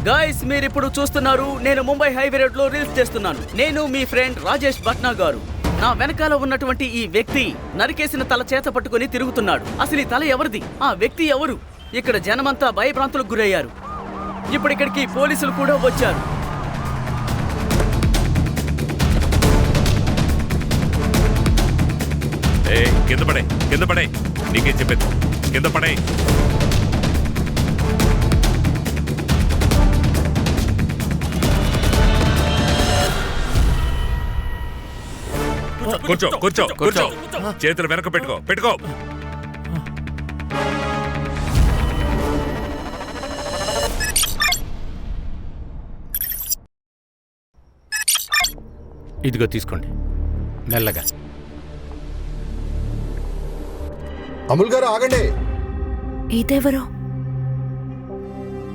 Guys మీరిప్పుడు చూస్తున్నారు నేను ముంబై హైవే రోడ్ లో రీల్స్ చేస్తున్నాను. నేను మీ ఫ్రెండ్ రాజేష్ భట్నా గారు. నా వెనకాల ఉన్నటువంటి ఈ వ్యక్తి నరికేసిన తల చేత పట్టుకుని తిరుగుతున్నాడు. అసలు ఈ తల ఎవరిది? ఆ వ్యక్తి ఎవరు? ఇక్కడ జనమంతా భయభ్రాంతులకు గురయ్యారు. ఇప్పుడు ఇక్కడికి పోలీసులు కూడా వచ్చారు. కింద పడే నీకే చెప్పేది, కింద పడే. కూర్చో కూర్చో కూర్చో, చేతులు వెనక పెట్టుకో. ఇదిగో తీసుకోండి మెల్లగా. అమూల్ గారు ఆగండి. ఇదెవరు?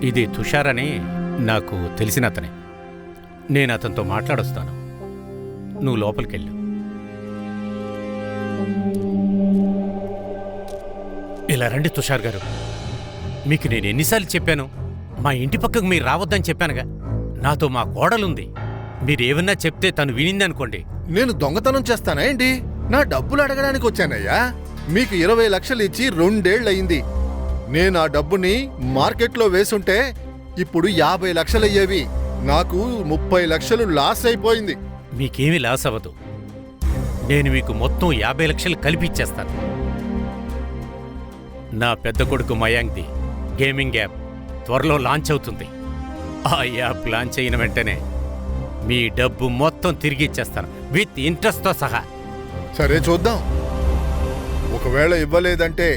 ఇది తుషార్ అని నాకు తెలిసిన అతనే. నేను అతనితో మాట్లాడొస్తాను, నువ్వు లోపలికెళ్ళు. ఇలా రండి తుషార్ గారు. మీకు నేను ఎన్నిసార్లు చెప్పాను, మా ఇంటి పక్కకు మీరు రావద్దని చెప్పానుగా. నాతో మా కోడలుంది, మీరేమన్నా చెప్తే తను వినిందనుకోండి. నేను దొంగతనం చేస్తానా ఏంటి? నా డబ్బులు అడగడానికి వచ్చానయ్యా. మీకు 20 లక్షలు ఇచ్చి 2 ఏళ్లయింది. నేను ఆ డబ్బుని మార్కెట్లో వేసుంటే ఇప్పుడు 50 లక్షలయ్యేవి. నాకు 30 లక్షలు లాస్ అయిపోయింది. మీకేమీ లాస్ అవ్వదు. నేను మీకు మొత్తం 50 లక్షలు కలిపిచ్చేస్తాను. నా పెద్ద కొడుకు మయాంక్ది గేమింగ్ యాప్ త్వరలో లాంచ్ అవుతుంది. ఆ యాప్ లాంచ్ అయిన వెంటనే మీ డబ్బు మొత్తం తిరిగి ఇచ్చేస్తాను, విత్ ఇంట్రెస్ట్తో సహా. సరే చూద్దాం. ఒకవేళ ఇవ్వలేదంటే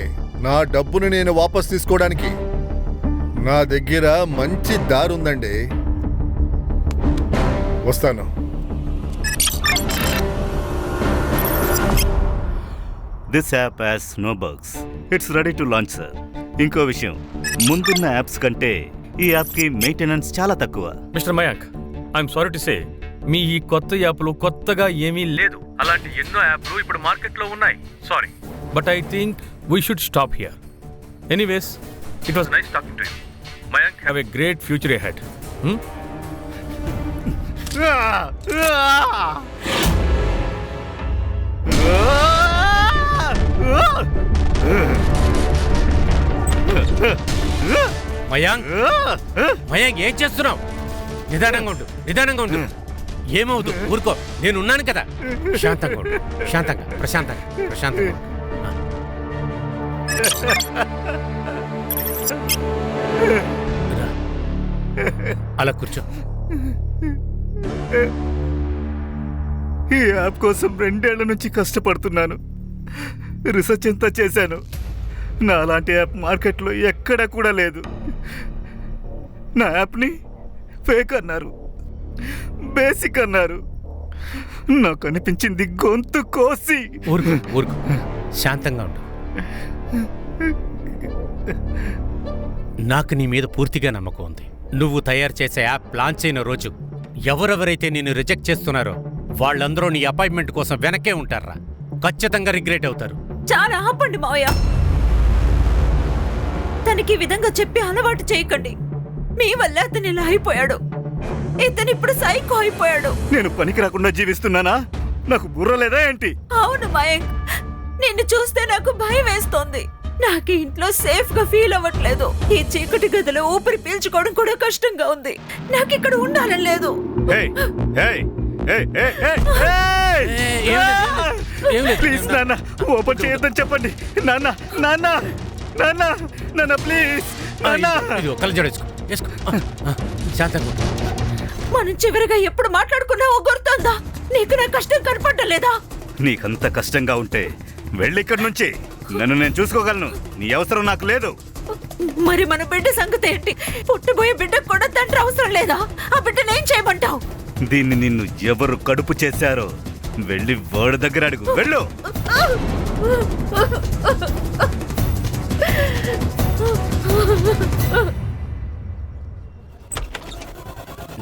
నా డబ్బును నేను వాపస్ తీసుకోవడానికి నా దగ్గర మంచి దారుందండి. వస్తాను. This app has no bugs. It's ready to launch, sir. ఇంకో విషయం, ముందున్న యాప్స్ కంటే ఈ యాప్కి మెయింటెనెన్స్ చాలా తక్కువ. Mister Mayank, I'm sorry to say, మీ ఈ కొత్త యాప్లు కొత్తగా ఏమీ లేదు. అలాంటి ఎన్నో యాప్లు ఇప్పుడు మార్కెట్లో ఉన్నాయి. Sorry, but I think we should stop here. Anyways, it was nice talking to you. Mayank, have a great future ahead. Mayank ఏం చేస్తున్నావు? నిదానంగా ఉండు. ఏమవుదు, ఊరుకో, నేనున్నాను కదా. శాంతంగా ఉండు, ప్రశాంతంగా. అలా కూర్చో. ఈ యాప్ కోసం 2 ఏళ్ల నుంచి కష్టపడుతున్నాను. రీసెర్చ్ ఎంత చేశాను. నా అలాంటి యాప్ మార్కెట్లో ఎక్కడా కూడా లేదు. నా యాప్ని ఫేక్ అన్నారు, బేసిక్ అన్నారు. నాకు అనిపించింది గొంతు కోసి. ఊరుకో, శాంతంగా ఉండు. నాకు నీ మీద పూర్తిగా నమ్మకం ఉంది. నువ్వు తయారు చేసే యాప్ లాంచ్ అయిన రోజు ఎవరెవరైతే నిన్ను రిజెక్ట్ చేస్తున్నారో వాళ్ళందరూ నీ అపాయింట్మెంట్ కోసం వెనకే ఉంటారా. ఖచ్చితంగా రిగ్రెట్ అవుతారు. చాలా ఆపండి మావయ్య. తనకి విధంగా చెప్పి అలవాటు చేయకండి. మీ వల్ల అతను ఇలా అయిపోయాడు. ఇతను ఇప్పుడు సైకో అయిపోయాడు. నేను పనికి రాకుండా జీవిస్తున్నానా? నాకు బుర్ర లేదా ఏంటి? అవును మయాంక్, నిన్ను చూస్తే నాకు భయం వేస్తోంది. నాకు ఇంట్లో సేఫ్ గా ఫీల్ అవ్వట్లేదు. ఈ చీకటి గదిలో ఊపిరి పీల్చుకోవడం కూడా కష్టంగా ఉంది. నాకు ఇక్కడ ఉండాలని లేదు. ప్లీజ్ నాన్న, ఓపెన్ చేయొద్దని చెప్పండి. నాన్న ప్లీజ్. మనం చివరిగా ఎప్పుడు మాట్లాడుకున్నావో గుర్తుందా? నీకు నా కష్టం కనపడలేదా? నీకంత కష్టంగా ఉంటే వెళ్ళిక్కడి నుంచి. నన్ను నేను చూసుకోగలను. నీ అవసరం నాకు లేదు. మరి మన బిడ్డ సంగతి ఏంటి? పుట్టబోయే బిడ్డకు కూడా తండ్రి అవసరం లేదా? ఆ బిడ్డనేం చేయమంటావు? దీన్ని నిన్ను ఎవరు కడుపు చేశారో వెళ్ళి వాడి దగ్గర అడుగు. వెళ్ళు.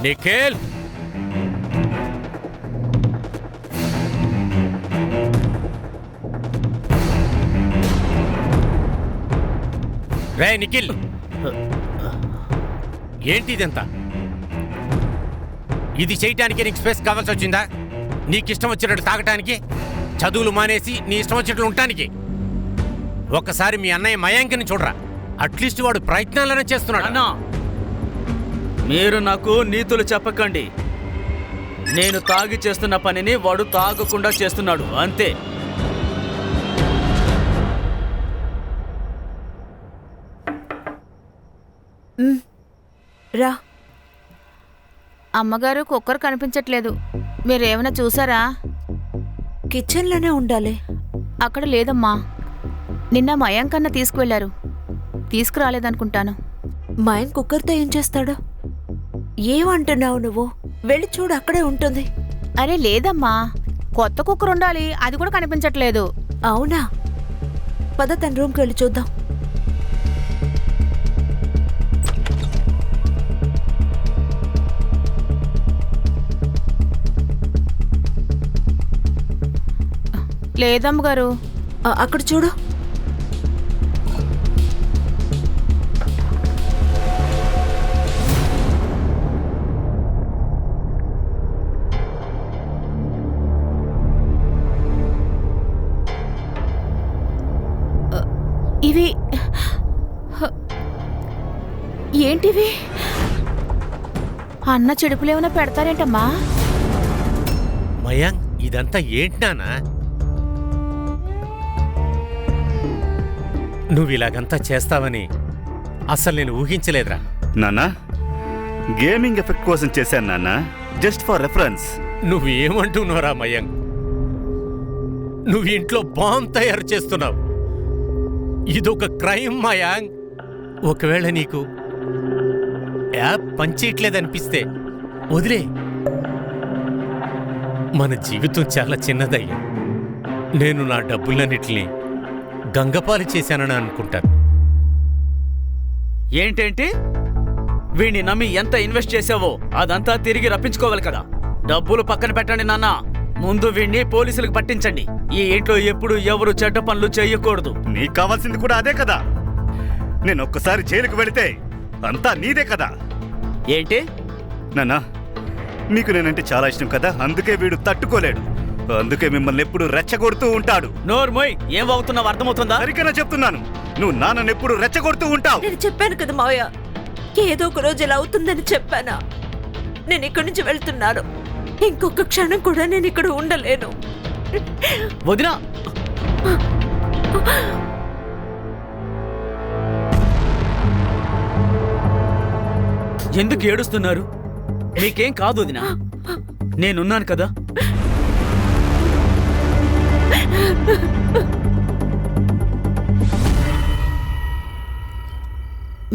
నిఖిల్, రే నిఖిల్, ఏంటి ఇదంతా? ఇది చేయటానికి నీకు స్పేస్ కావాల్సి వచ్చిందా? నీకు ఇష్టం వచ్చినట్టు తాగటానికి, చదువులు మానేసి నీ ఇష్టం వచ్చినట్లు ఉండటానికి? ఒక్కసారి మీ అన్నయ్య మయాంక్ని చూడరా, అట్లీస్ట్ వాడు ప్రయత్నాలనే చేస్తున్నాడు. అన్నా, మీరు నాకు నీతులు చెప్పకండి. నేను తాగి చేస్తున్న పనిని వాడు తాగకుండా చేస్తున్నాడు, అంతే. రా. అమ్మగారు కుక్కర్ కనిపించట్లేదు. మీరేమైనా చూసారా? కిచెన్లోనే ఉండాలి. అక్కడ లేదమ్మా. నిన్న మయాంకన్న తీసుకువెళ్లారు. తీసుకురాలేదనుకుంటాను. మా ఆయన కుక్కర్తో ఏం చేస్తాడు? ఏమంటున్నావు నువ్వు? వెళ్ళి చూడు, అక్కడే ఉంటుంది. అరే లేదమ్మా, కొత్త కుక్కర్ ఉండాలి. అది కూడా కనిపించట్లేదు. అవునా? పద తన రూమ్కి వెళ్ళి చూద్దాం. లేదమ్మగారు. అక్కడ చూడు. ఇవి ఏంటివి? అన్న చెడుపులేమైనా పెడతారేంటమ్మా? మయాంక్, ఇదంతా ఏంటి నానా? నువ్వు ఇలాగంతా చేస్తావని అసలు నేను ఊహించలేదురా. నాన్నా, గేమింగ్ ఎఫెక్ట్ కోసం చేశాను నాన్న, జస్ట్ ఫర్ రెఫరెన్స్. నువ్వు ఏమంటున్నావురా మయాంక్? నువ్వు ఇంట్లో బాంబ్ తయారు చేస్తున్నావు. ఇదొక క్రైమ్ మయాంక్. ఒకవేళ నీకు యాప్ పనిచేయట్లేదనిపిస్తే వదిలే. మన జీవితం చాలా చిన్నదయ్యా. నేను నా డబ్బులన్నిటిని గంగపాలు చేశానని అనుకుంటాను. ఏంటేంటి? వీడిని నమ్మి ఎంత ఇన్వెస్ట్ చేసావో అదంతా తిరిగి రప్పించుకోవాలి కదా. డబ్బులు పక్కన పెట్టండి నాన్న, ముందు వీడిని పోలీసులకు పట్టించండి. ఈ ఇంట్లో ఎప్పుడు ఎవరు చెడ్డ పనులు చేయకూడదు. నీకు కావాల్సింది కూడా అదే కదా. నేను ఒక్కసారి జైలుకు వెళితే అంతా నీదే కదా. ఏంటి? నాన్నా, నీకు నేనంటే చాలా ఇష్టం కదా, అందుకే వీడు తట్టుకోలేడు. అందుకే మిమ్మల్ని ఎప్పుడు రెచ్చగొడుతూ ఉంటాడు. నోర్మోయ్, ఏం అవుతున్నావు అర్థమవుతుందా? సరిగ్గా చెప్తున్నాను, నువ్వు నాన్నని ఎప్పుడు రెచ్చగొడుతూ ఉంటావు. నేను చెప్పాను కదా మావయ్య, ఏదో ఒక రోజు ఇలా అవుతుందని చెప్పానా? నేను ఇక్కడి నుంచి వెళ్తున్నాను. ఇంకొక క్షణం కూడా నేను ఇక్కడ ఉండలేను. వదినా, ఎందుకు ఏడుస్తున్నారు? మీకేం కాదు వదినా, నేనున్నాను కదా.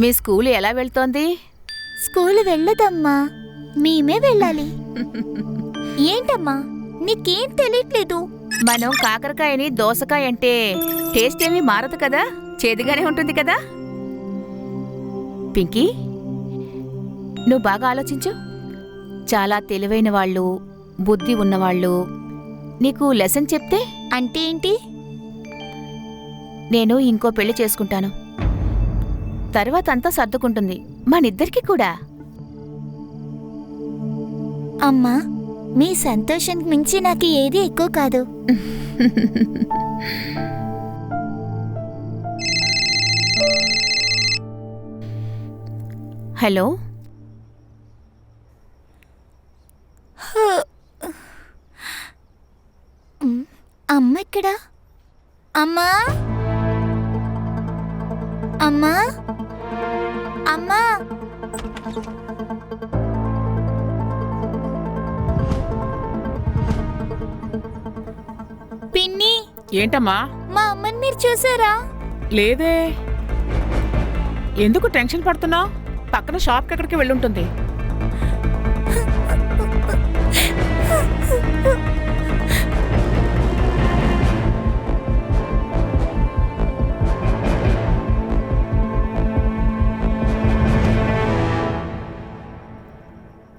మీ స్కూల్ ఎలా వెళ్తోంది? స్కూల్ వెళ్ళదమ్మా, మేమే వెళ్ళాలి. ఏంటమ్మా, నీకేం తెలియట్లేదు? మనం కాకరకాయని దోసకాయ అంటే టేస్ట్ ఏమీ మారదు కదా, చేదుగానే ఉంటుంది కదా. పింకీ, నువ్వు బాగా ఆలోచించు. చాలా తెలివైన వాళ్ళు, బుద్ధి ఉన్నవాళ్ళు నీకు లెసన్ చెప్తే అంటే ఏంటి? నేను ఇంకో పెళ్లి చేసుకుంటాను. తర్వాత అంతా సర్దుకుంటుంది, మనిద్దరికి కూడా. అమ్మా, మీ సంతోషానికి మించి నాకు ఏది ఎక్కువ కాదు. హలో, అమ్మ ఎక్కడా? అమ్మా, అమ్మా, అమ్మా. పిన్ని, ఏంటమ్మా? మా అమ్మని మీరు చూసారా? లేదే. ఎందుకు టెన్షన్ పడుతున్నావు? పక్కన షాప్కి ఎక్కడికి వెళ్ళుంటుంది.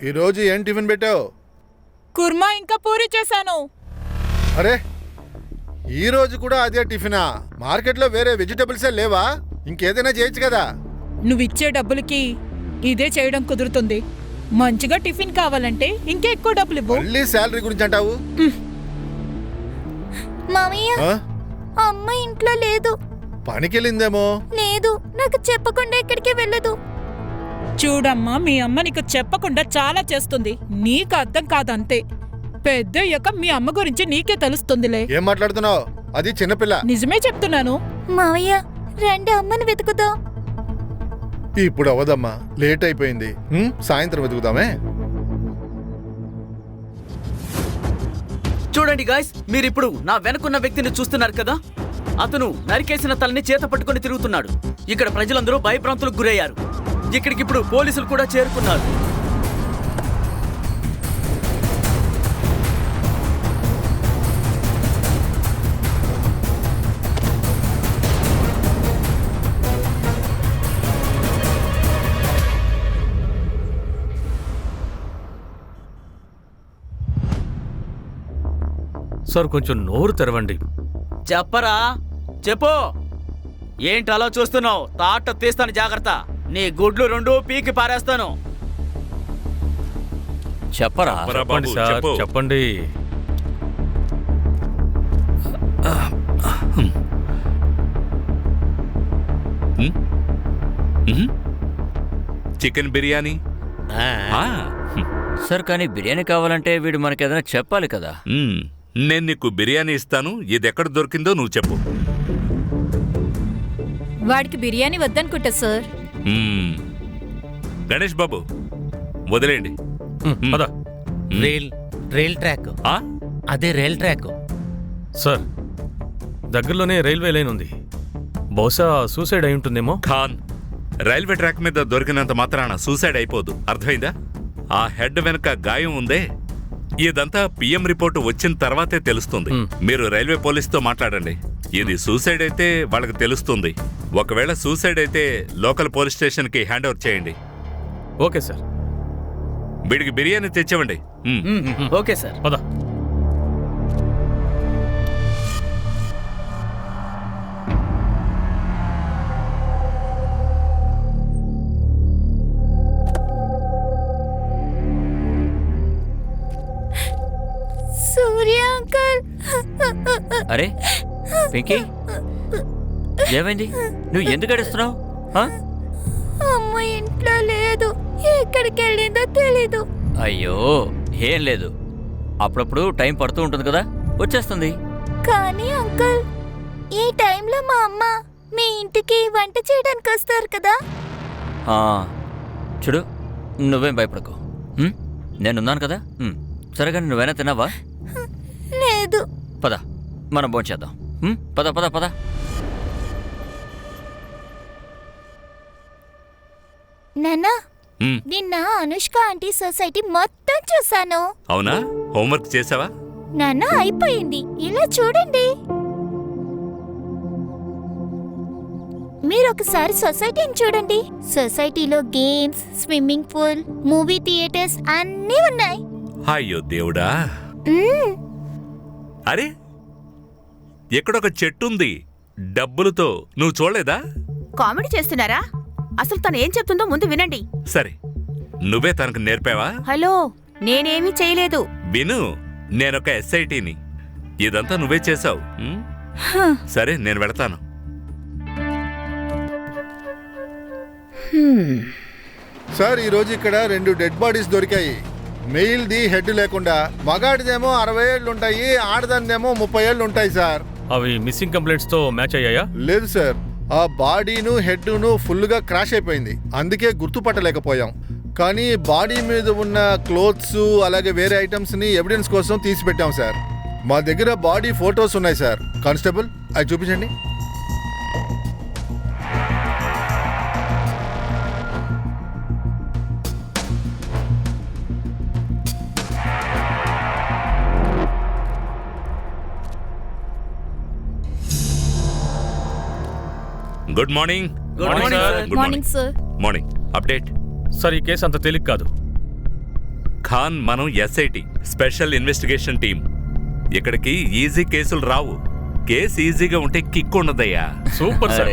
ఈరోజు ఏం టిఫిన్ పెట్టావు? కుర్మా ఇంకా పూరి చేశాను. అరే, ఈ రోజు కూడా అదే టిఫినా? మార్కెట్లో వేరే వెజిటబుల్సే లేవా? ఇంకేదైనా చేయొచ్చు కదా. నువ్విచ్చే డబ్బులకి ఇదే చేయడం కుదురుతుంది. మంచిగా టిఫిన్ కావాలంటే ఇంకా ఎక్కువ డబ్బులు ఇవ్వు. మళ్ళీ శాలరీ గురించి అంటావు? మామయ్య ఆ? అమ్మ ఇంట్లో లేదు. పనికెళ్ళిందేమో. లేదు, నాకు చెప్పకుండా ఎక్కడికి వెళ్ళదు. చూడమ్మా, మీ అమ్మ నీకు చెప్పకుండా చాలా చేస్తుంది. నీకు అర్థం కాదంతే. పెద్ద అయ్యాక మీ అమ్మ గురించి నీకే తెలుస్తుందిలే. ఏం మాట్లాడుతున్నావు? అది చిన్నపిల్ల. నిజమే చెప్తున్నాను. మామయ్య రండి, అమ్మని వెతుకుదాం. ఇప్పుడు అవదమ్మా, లేట్ అయిపోయింది. సాయంత్రం వెతుకుదామే. చూడండి గాయ్స్, మీరిప్పుడు నా వెనకున్న వ్యక్తిని చూస్తున్నారు కదా. అతను నరికేసిన తలని చేత పట్టుకొని తిరుగుతున్నాడు. ఇక్కడ ప్రజలందరూ భయభ్రాంతులకు గురయ్యారు. ఇక్కడికిప్పుడు పోలీసులు కూడా చేరుకున్నారు. సార్ కొంచెం నోరు తెరవండి. చెప్పరా, చెప్పు. ఏంటి అలా చూస్తున్నావు? తాట తీస్తాను, జాగ్రత్త. నీ గుడ్లు రెండు పీకి పారేస్తాను. చెప్పరా చెప్పండి సార్, చెప్పండి. చికెన్ బిర్యానీ. సార్, కానీ బిర్యానీ కావాలంటే వీడు మనకేదైనా చెప్పాలి కదా. నేను నీకు బిర్యానీ ఇస్తాను. ఇది ఎక్కడ దొరికిందో నువ్వు చెప్పు. వాడికి బిర్యానీ వద్దనుకుంటా సార్. గణేష్ బాబు, వదిలేయండి. పద. Rail track. అదే రైల్ ట్రాక్. సార్, దగ్గరలోనే రైల్వే లైన్ ఉంది. బహుశా సూసైడ్ అయి ఉంటుందేమో. ఖాన్, రైల్వే ట్రాక్ మీద దొరికినంత మాత్రాన సూసైడ్ అయిపోదు, అర్థమైందా? ఆ హెడ్ వెనక గాయం ఉందే, ఇదంతా పిఎం రిపోర్టు వచ్చిన తర్వాతే తెలుస్తుంది. మీరు రైల్వే పోలీసుతో మాట్లాడండి. ఇది సూసైడ్ అయితే వాళ్ళకి తెలుస్తుంది. ఒకవేళ సూసైడ్ అయితే లోకల్ పోలీస్ స్టేషన్కి హ్యాండ్ ఓవర్ చేయండి. Okay sir. వీడికి బిర్యానీ తెచ్చివ్వండి. Okay sir. పద. సూర్య అంకుల్. అరే పింకీ, ఏమైంది? నువ్వు ఎందుకు అడుస్తున్నావు? అమ్మ ఇంట్లో లేదు, ఎక్కడికి వెళ్ళిందో తెలీదు. అయ్యో, ఏం లేదు. అప్పుడప్పుడు టైం పడుతూ ఉంటుంది కదా, వచ్చేస్తుంది. కానీ అంకుల్, ఈ టైంలో మా అమ్మ మీ ఇంటికి వంట చేయడానికి వస్తారు కదా. చూడు, నువ్వేం భయపడకు. నేనున్నాను కదా. సరేగా, నువ్వైనా తిన్నావా? లేదు. పద, మనం భోంచేద్దాం. పద పద పద. నాన్నా, నిన్న అనుష్క ఆంటీ సొసైటీ మొత్తం చూసాను. అవునా? హోంవర్క్ చేసావా? నాన్న, అయిపోయింది. ఇలా చూడండి. మీరు ఒకసారి సొసైటీని చూడండి. సొసైటీలో games, swimming pool, movie theatres అన్నీ ఉన్నాయి. అయ్యో దేవుడా! అరే, ఎక్కడొక చెట్టుంది డబ్బులతో, నువ్వు చూడలేదా? కామెడీ చేస్తున్నారా? అసలు తను ఏం చెప్తుందో ముందు వినండి. సరే, నువ్వే తనకు నేర్పావా? హలో, నేనేమీ చేయలేదు. విను, నేనొక ఎస్ఐటీని. ఇదంతా నువ్వే చేసావు. సరే, నేను వెళతాను. సార్, ఈ రోజు ఇక్కడ 2 డెడ్ బాడీస్ దొరికాయి. మెయిల్ది హెడ్ లేకుండా, మగాడిదేమో 60 ఏళ్ళు ఉంటాయి, ఆడదానిదేమో 30 ఏళ్ళు ఉంటాయి సార్. అవి మిస్సింగ్ కంప్లైంట్స్ తో మ్యాచ్ అయ్యాయా? లేదు సార్, ఆ బాడీను హెడ్ను ఫుల్గా క్రాష్ అయిపోయింది, అందుకే గుర్తుపట్టలేకపోయాం. కానీ బాడీ మీద ఉన్న క్లోత్స్ అలాగే వేరే ఐటమ్స్ని ఎవిడెన్స్ కోసం తీసి పెట్టాం సార్. మా దగ్గర బాడీ ఫొటోస్ ఉన్నాయి సార్. కానిస్టేబుల్, అవి చూపించండి. Good morning. Good morning sir. Good morning sir. Morning. Update. Sir, ఈ కేసు అంత తేలిక కాదు. ఖాన్, మనం ఎస్ఐటి స్పెషల్ ఇన్వెస్టిగేషన్ టీం. ఇక్కడికి ఈజీ కేసులు రావు. కేసు ఈజీగా ఉంటే కిక్ ఉండదయ్యా. Super sir.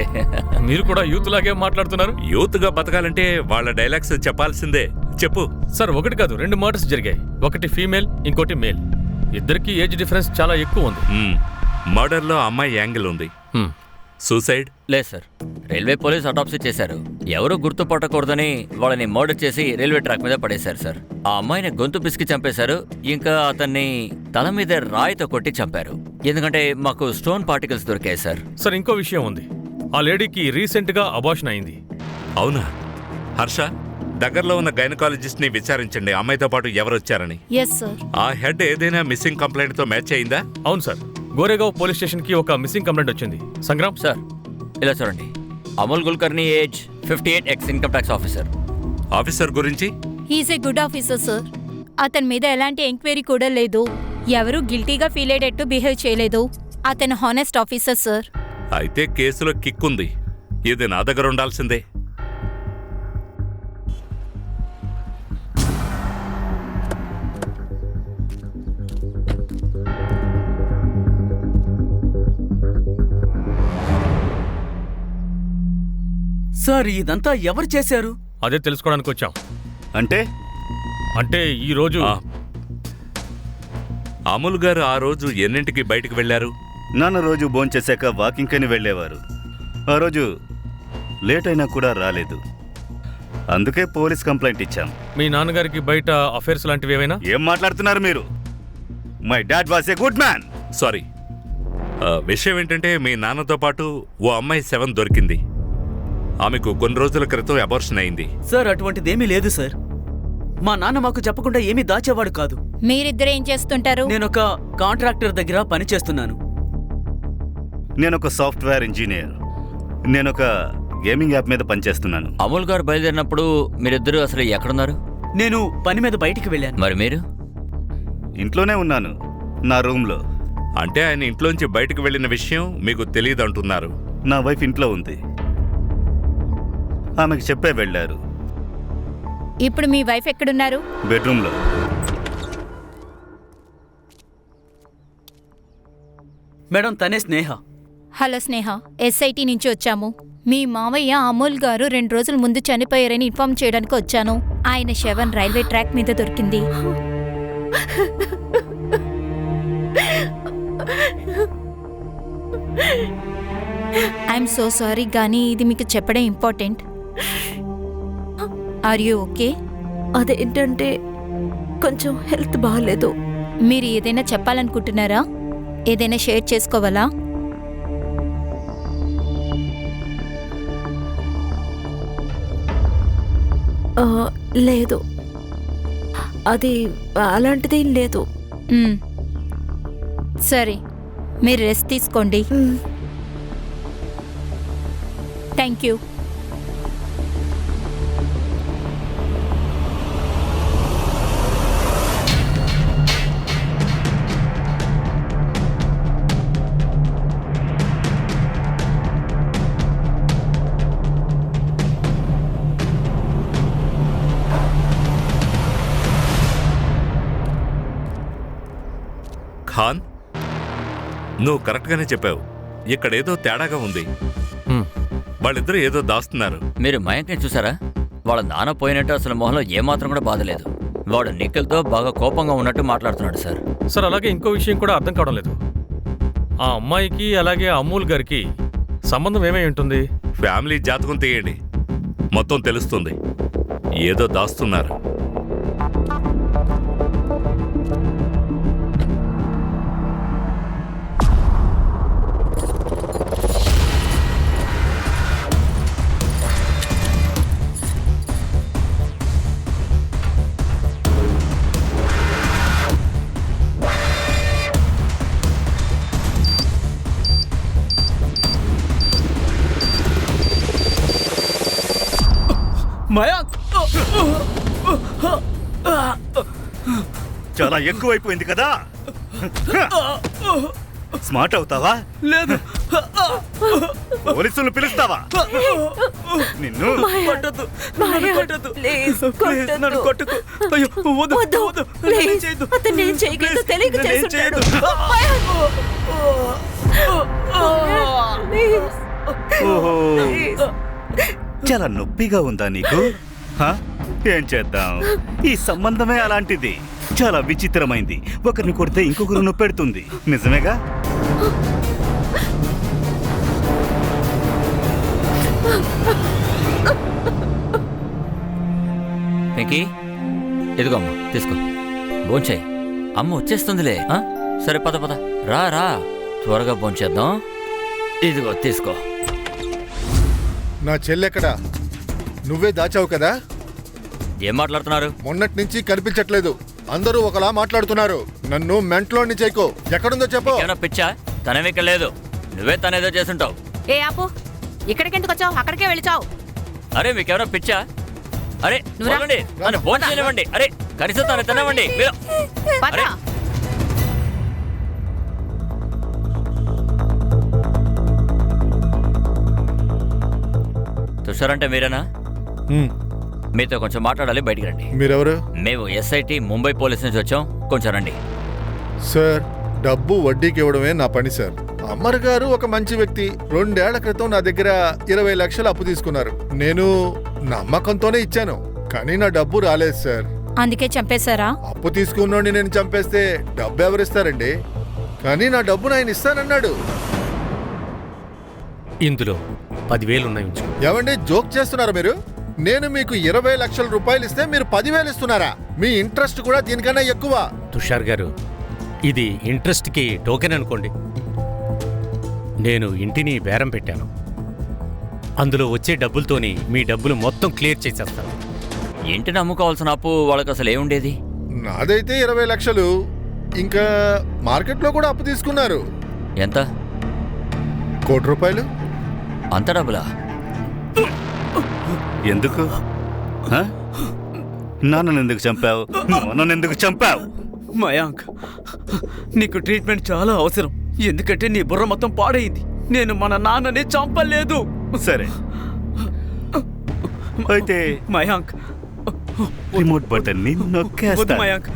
మీరు కూడా యూత్ లాగే మాట్లాడుతున్నారు. యూత్ గా బతకాలంటే వాళ్ళ డైలాగ్స్ చెప్పాల్సిందే. చెప్పు. సార్ ఒకటి కాదు 2 మర్డర్స్ జరిగాయి. ఒకటి ఫీమేల్, ఇంకోటి మేల్. ఇద్దరికి ఏజ్ డిఫరెన్స్ చాలా ఎక్కువ ఉంది. మర్డర్లో అమ్మాయి యాంగిల్ ఉంది. సూసైడ్ లేదు సార్, రైల్వే పోలీస్ అటాప్సీ చేశారు. ఎవరు గుర్తుపట్టకూడదని వాళ్ళని మర్డర్ చేసి రైల్వే ట్రాక్ మీద పడేశారు సార్. ఆ అమ్మాయిని గొంతు పిసికి చంపేశారు. ఇంకా అతన్ని తల మీద రాయితో కొట్టి చంపారు. ఎందుకంటే మాకు స్టోన్ పార్టికల్స్ దొరికాయి సార్. సార్ ఇంకో విషయం ఉంది. ఆ లేడీకి రీసెంట్గా అబార్షన్ అయింది. అవునా? హర్ష, దగ్గరలో ఉన్న గైనకాలజిస్ట్ ని విచారించండి అమ్మాయితో పాటు ఎవరు వచ్చారని. Yes sir. ఆ హెడ్ ఏదైనా మిస్సింగ్ కంప్లైంట్ తో మ్యాచ్ అయిందా? అవును సార్, గోరేగావ్ పోలీస్ స్టేషన్ కి ఒక మిస్సింగ్ కంప్లైంట్ వచ్చింది. సంగ్రామ్ సార్ ఇలా చూడండి, Amol Kulkarni age 58, ex income tax officer. Officer గురించి? He's a good officer sir. అతని మీద ఎలాంటి ఎంక్వైరీ కూడా లేదు. ఎవరూ గిల్టీగా ఫీల్ అయ్యేటట్టు బిహేవ్ చేయలేదు. అతను హానెస్ట్ ఆఫీసర్ సార్. అయితే కేసులో కిక్ ఉంది. ఇది నా దగ్గర ఉండాల్సిందే. సార్ ఇదంతా ఎవరు చేశారు? అదే తెలుసుకోవడానికి వచ్చాం. అంటే ఈ రోజు అమూల్ గారు ఆ రోజు ఎన్నింటికి బయటికి వెళ్లారు? నాన్న రోజు భోంచేశాక వాకింగ్ అని వెళ్ళేవారు. ఆ రోజు లేట్ అయినా కూడా రాలేదు. అందుకే పోలీస్ కంప్లైంట్ ఇచ్చాం. మీ నాన్నగారికి బయట అఫైర్స్ లాంటివి ఏవైనా? ఏం మాట్లాడుతున్నారు మీరు? My dad was a good man. Sorry. విషయం ఏంటంటే మీ నాన్నతో పాటు ఓ అమ్మాయి శవం దొరికింది. ఆమెకు కొన్ని రోజుల క్రితం అబార్షన్ అయింది. సార్ అటువంటిదేమీ లేదు సార్. మా నాన్న మాకు చెప్పకుండా ఏమీ దాచేవాడు కాదు. మీరిద్దరు ఏం చేస్తుంటారు? నేనొక కాంట్రాక్టర్ దగ్గర పని చేస్తున్నాను. నేనొక సాఫ్ట్వేర్ ఇంజనీర్. నేనొక గేమింగ్ యాప్ మీద పనిచేస్తున్నాను. అమూల్ గారు బయలుదేరినప్పుడు మీరిద్దరూ అసలు ఎక్కడున్నారు? నేను పని మీద బయటికి వెళ్ళాను. మరి మీరు? ఇంట్లోనే ఉన్నాను, నా రూమ్లో. అంటే ఆయన ఇంట్లోంచి బయటకు వెళ్ళిన విషయం మీకు తెలియదు అంటున్నారు. నా వైఫ్ ఇంట్లో ఉంది. ఆమెకు చెప్పే వెళ్ళారు. ఇప్పుడు మీ వైఫ్ ఎక్కడున్నారు? బెడ్రూమ్లో. మేడం తనే స్నేహ. హలో స్నేహ, ఎస్ఐటి నుంచి వచ్చాము. మీ మావయ్య అమూల్ గారు 2 రోజుల ముందు చనిపోయారని ఇన్ఫార్మ్ చేయడానికి వచ్చాను. ఆయన శవం రైల్వే ట్రాక్ మీద దొరికింది. ఐఎమ్ సో సారీ, కానీ ఇది మీకు చెప్పడం ఇంపార్టెంట్. Are you okay? అదేంటంటే కొంచెం హెల్త్ బాగాలేదు. మీరు ఏదైనా చెప్పాలనుకుంటున్నారా? ఏదైనా షేర్ చేసుకోవాలా? లేదు, అది అలాంటిది లేదు. సరే, మీరు రెస్ట్ తీసుకోండి. Thank you. ఖాన్, నువ్వు కరెక్ట్గానే చెప్పావు. ఇక్కడేదో తేడాగా ఉంది. వాళ్ళిద్దరూ ఏదో దాస్తున్నారు. మీరు మయాంక్ని చూసారా? వాళ్ళ నాన్న పోయినట్టు అసలు మొహంలో ఏమాత్రం కూడా బాధలేదు. వాడు నిఖిల్తో బాగా కోపంగా ఉన్నట్టు మాట్లాడుతున్నాడు సార్. సార్ అలాగే ఇంకో విషయం కూడా అర్థం కావడం లేదు. ఆ అమ్మాయికి అలాగే అమూల్ గారికి సంబంధం ఏమై ఉంటుంది? ఫ్యామిలీ జాతకం తీయండి, మొత్తం తెలుస్తుంది. ఏదో దాస్తున్నారు. చాలా ఎక్కువైపోయింది కదా. స్మార్ట్ అవుతావా? లేదు. పోలీసులు పిలుస్తావా? నిన్ను కొట్టొద్దు, నన్ను కొట్టొద్దు. నన్ను కొట్టుకు. అయ్యో, వద్దు, వద్దు. నేనేం చేయొద్దు. అతను నేను చేయగలదో తెలియక నేనేం చేసుంటాడు. ఓహో, చాలా నొప్పిగా ఉందా నీకు? ఏం చేద్దాం, ఈ సంబంధమే అలాంటిది. చాలా విచిత్రమైంది. ఒకరిని కొడితే ఇంకొకరు నొప్పెడుతుంది. నిజమేగా? వెంకీ, ఇదిగో అమ్మ, తీసుకో, భోంచేయి. అమ్మ వచ్చేస్తుందిలే. ఆ? సరే, పద పద, రా రా, త్వరగా భోంచేద్దాం. ఇదిగో తీసుకో. నా చెల్లెక్కడా? నువ్వే దాచావు కదా? ఏం మాట్లాడుతున్నారు? మొన్నటి నుంచి కనిపించట్లేదు. అందరూ ఒకలా మాట్లాడుతున్నారు. నన్ను మెంట్లోని చేయకు. ఎక్కడుందో చెప్పు. ఏమైనా పిచ్చా? తనేమి ఇక్కడ లేదు. నువ్వే తనేదో చేసుంటావు. ఏ ఆపు, ఇక్కడికి ఎందుకు వచ్చావు? అక్కడికే వెళ్ళిచావు. అరే మీకెవరో పిచ్చా? అరే నువ్వురా. వదలండి, నన్ను భోజనం చేయనివ్వండి. అరే కనీసం తను తినవండి మీరు. పద. అరే. తుషార్ అంటే మీరేనా? మీతో కొంచెం మాట్లాడాలి, బయటికి రండి. మీరెవరు? మేము ఎస్ఐటి ముంబై పోలీస్ నుంచి వచ్చాం, కొంచెం రండి. సార్, డబ్బు వడ్డీకి ఇవ్వడమే నా పని సార్. అమ్మర్ గారు ఒక మంచి వ్యక్తి. 2 ఏళ్ల క్రితం నా దగ్గర 20 లక్షలు అప్పు తీసుకున్నారు. నేను నమ్మకంతోనే ఇచ్చాను, కానీ నా డబ్బు రాలేదు సార్. అందుకే చంపేశారా? అప్పు తీసుకున్నోడిని నేను చంపేస్తే డబ్బు ఎవరిస్తారండి? కానీ నా డబ్బును ఆయన ఇస్తానన్నాడు. ఇందులో 10,000 ఉన్నాయి, ఉంచు. ఏమండి, జోక్ చేస్తున్నారా మీరు? నేను మీకు 20 లక్షల రూపాయలు ఇస్తే మీరు 10,000 ఇస్తున్నారా? మీ ఇంట్రెస్ట్ కూడా దీనికన్నా ఎక్కువ. తుషార్ గారు, ఇది ఇంట్రెస్ట్కి టోకెన్ అనుకోండి. నేను ఇంటిని బేరం పెట్టాను. అందులో వచ్చే డబ్బులతోని మీ డబ్బులు మొత్తం క్లియర్ చేసేస్తాను. ఇంటిని అమ్ముకోవాల్సిన అప్పు వాళ్ళకి అసలు ఏముండేది? నాదైతే 20 లక్షలు. ఇంకా మార్కెట్లో కూడా అప్పు తీసుకున్నారు. ఎంత? 1 కోటి రూపాయలు. అంత డబ్బులా? ఎందుకు? నాన్నను ఎందుకు చంపావు? నన్ను ఎందుకు చంపావు? మయాంక్, నీకు ట్రీట్మెంట్ చాలా అవసరం. ఎందుకంటే నీ బుర్ర మొత్తం పాడైంది. నేను మన నాన్నని చంపలేదు. సరే, అయితే మయాంక్, రిమోట్ బటన్ ని వద్దు మయాంక్.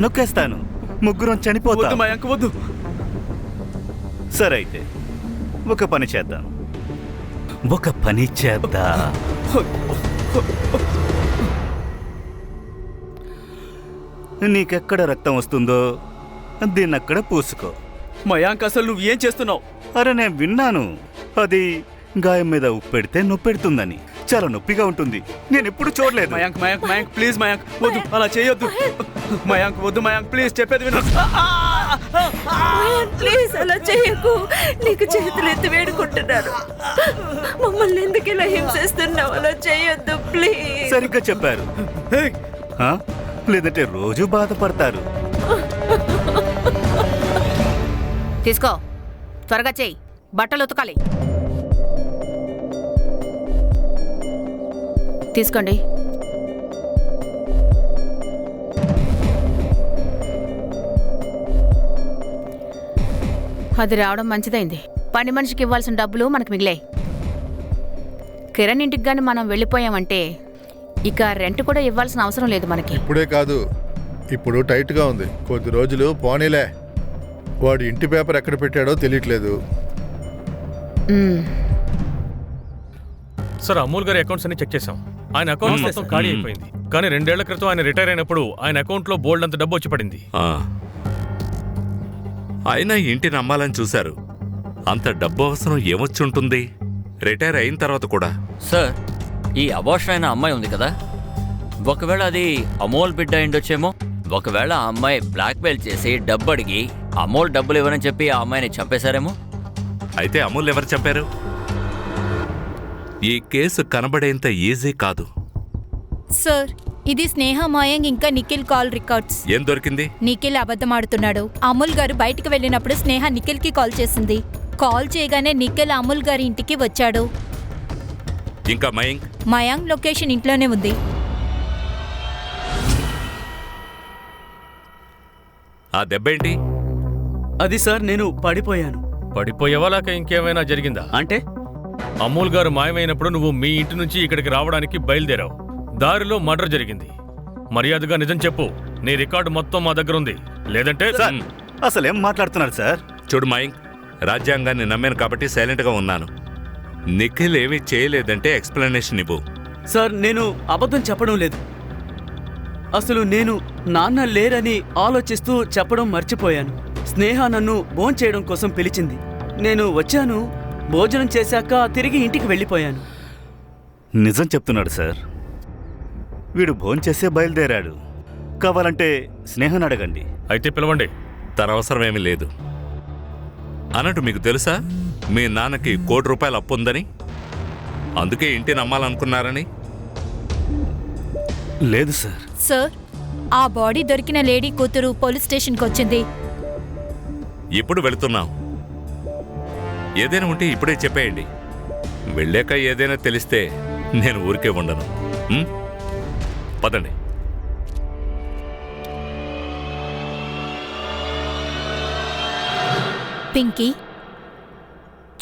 నొక్కేస్తాను. ముగ్గురం చనిపోతాం. వద్దు మయాంక్, వద్దు. సరే, అయితే ఒక పని చేద్దాం. నీకెక్కడ రక్తం వస్తుందో దీన్ని అక్కడ పూసుకో. మయాంక్, అసలు నువ్వు ఏం చేస్తున్నావు? అరే, నేను విన్నాను, అది గాయం మీద ఉప్పెడితే నొప్పెడుతుందని. చాలా నొప్పిగా ఉంటుంది. నేను ఎప్పుడు చూడలేదు. మయాంక్, మయాంక్, మయాంక్, ప్లీజ్ మయాంక్, వద్దు, అలా చేయొద్దు. మయాంక్, వద్దు మయాంక్, ప్లీజ్, చెప్పేది విను. ప్లీజ్ అలా చేయకు. నీకు చేతులు ఎత్తి వేడుకుంటున్నారు. మమ్మల్ని ఎందుకు ఇలా హింసిస్తున్నావు? అలా చేయొద్దు ప్లీజ్. సరిగ్గా చెప్పారు. లేదంటే రోజు బాధపడతారు. తీసుకో, త్వరగా చెయ్యి. బట్టలు ఉతకాలి. తీసుకోండి. అది రావడం మంచిదైంది. పని మనిషికి ఇవ్వాల్సిన డబ్బులు మనకు మిగిలాయి. కిరణ్ ఇంటికి గాని మనం వెళ్ళిపోయామంటే ఇక రెంట్ కూడా ఇవ్వాల్సిన అవసరం లేదు మనకి. ఇప్పుడే కాదు, ఇప్పుడు టైట్గా ఉంది. కొద్ది రోజులు పోనీలే. వాడు ఇంటి పేపర్ ఎక్కడ పెట్టాడో తెలియట్లేదు. సార్, అమూల్ గారి అకౌంట్స్ అన్ని చెక్ చేశాం. ఆయన అకౌంట్ మొత్తం ఖాళీ అయిపోయింది. కానీ 2 ఏళ్ల క్రితం ఆయన రిటైర్ అయినప్పుడు ఆయన అకౌంట్ లో బోల్డ్ అంత డబ్బు వచ్చి పడింది. ఆయన ఇంటిని అమ్మాలని చూశారు. అంత డబ్బు అవసరం ఏమొచ్చుంటుంది రిటైర్ అయిన తర్వాత కూడా? సార్, ఈ అబార్షన్ అయిన అమ్మాయి ఉంది కదా, ఒకవేళ అది అమోల్ బిడ్డ అయిండొచ్చేమో. ఒకవేళ ఆ అమ్మాయి బ్లాక్మెయిల్ చేసి డబ్బు అడిగి అమోల్ డబ్బులు ఇవ్వనని చెప్పి ఆ అమ్మాయిని చంపేశారేమో. అయితే అమూల్ ఎవరు చంపారు? ఈ కేసు కనబడేంత ఈజీ కాదు. సార్, ఇది స్నేహ, మయాంక్ ఇంకా నిఖిల్ కాల్ రికార్డ్స్. ఏం దొరికింది? నిఖిల్ అబద్ధమాడుతున్నాడు. అమూల్ గారు బయటికి వెళ్ళినప్పుడు స్నేహ నిఖిల్ కి కాల్ చేసింది. కాల్ చేయగానే నిఖిల్ అమూల్ గారి ఇంటికి వచ్చాడు. ఇంకా మయాంక్? మయాంక్ లొకేషన్ ఇంట్లోనే ఉంది. ఆ దెబ్బేంటి? అది సార్, నేను పడిపోయాను. పడిపోయేవా లేక ఇంకేమైనా జరిగిందా? అంటే అమూల్ గారు మాయమైనప్పుడు నువ్వు మీ ఇంటి నుంచి ఇక్కడికి రావడానికి బయలుదేరావు. దారిలో మర్డర్ జరిగింది. మర్యాదగా నిజం చెప్పు. నీ రికార్డు మొత్తం మా దగ్గర ఉంది. లేదంటే అసలేం మాట్లాడుతున్నారు సార్? చూడు మయాంక్, రాజ్యాంగాన్ని నమ్మాను కాబట్టి సైలెంట్గా ఉన్నాను. నిఖిల్ ఏమీ చేయలేదంటే ఎక్స్ప్లెనేషన్ ఇవ్వు. సార్, నేను అబద్ధం చెప్పడం లేదు. అసలు నేను నాన్న లేరని ఆలోచిస్తూ చెప్పడం మర్చిపోయాను. స్నేహ నన్ను భోంచేయడం కోసం పిలిచింది. నేను వచ్చాను. భోజనం చేశాక తిరిగి ఇంటికి వెళ్ళిపోయాను. నిజం చెప్తున్నాడు సార్. వీడు భోంచేసే బయలుదేరాడు. కావాలంటే స్నేహను అడగండి. అయితే పిలవండి. తన అవసరమేమీ లేదు. అన్నట్టు మీకు తెలుసా మీ నాన్నకి ₹1 కోటి అప్పు ఉందని? అందుకే ఇంటిని అమ్మాలనుకున్నారని? లేదు సార్. సార్, ఆ బాడీ దొరికిన లేడీ కూతురు పోలీస్ స్టేషన్కి వచ్చింది. ఇప్పుడు వెళుతున్నాం. ఏదైనా ఉంటే ఇప్పుడే చెప్పేయండి. వెళ్ళాక ఏదైనా తెలిస్తే నేను ఊరికే ఉండను. పదండి. పింకీ,